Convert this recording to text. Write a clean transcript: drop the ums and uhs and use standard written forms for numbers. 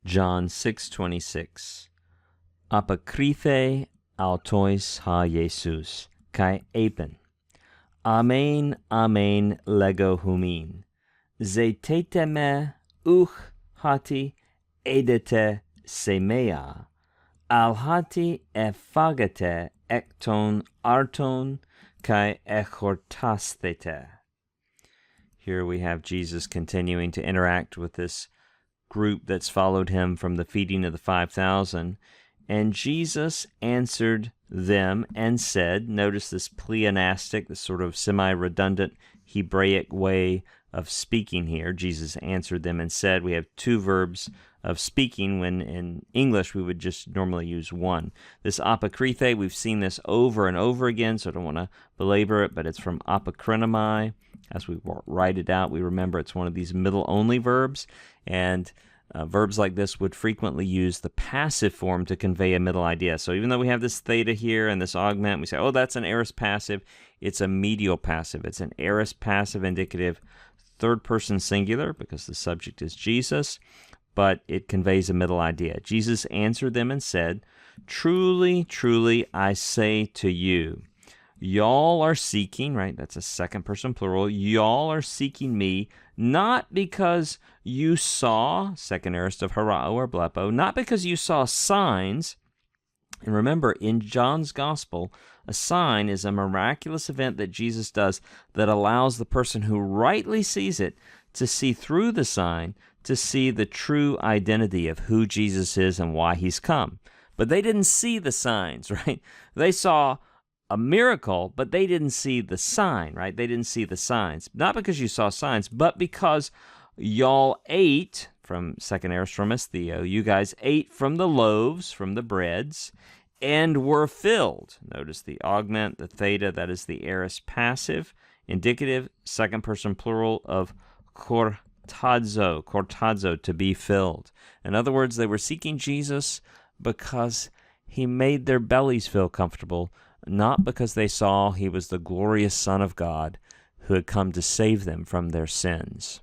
John 6:26. Apokrithe autois ha Jesus, kai epen. Amen, amen, lego humin. Zetete me, hati, edete semea. Alhati ephagete ekton arton, kai echortasthete. Here we have Jesus continuing to interact with this group that's followed him from the feeding of the 5,000. And Jesus answered them and said, notice this pleonastic, this sort of semi-redundant Hebraic way of speaking here. Jesus answered them and said. We have two verbs of speaking when in English we would just normally use one. This apokrithe, we've seen this over and over again, so I don't want to belabor it, but it's from apokrinomai. As we write it out, we remember it's one of these middle-only verbs, and verbs like this would frequently use the passive form to convey a middle idea. So even though we have this theta here and this augment, we say, oh, that's an aorist passive. It's a medial passive. It's an aorist passive indicative, third-person singular, because the subject is Jesus, but it conveys a middle idea. Jesus answered them and said, truly, truly, I say to you, y'all are seeking, right? That's a second person plural. Y'all are seeking me, not because you saw, second aorist of harao or blepo, not because you saw signs. And remember, in John's gospel, a sign is a miraculous event that Jesus does that allows the person who rightly sees it to see through the sign, to see the true identity of who Jesus is and why he's come. But they didn't see the signs, right? They saw a miracle, but they didn't see the sign, right? They didn't see the signs. Not because you saw signs, but because y'all ate, from second aorist from estheo, you guys ate from the loaves, from the breads, and were filled. Notice the augment, the theta, that is the aorist passive, indicative, second person plural of kortazo, to be filled. In other words, they were seeking Jesus because he made their bellies feel comfortable, not because they saw he was the glorious Son of God who had come to save them from their sins.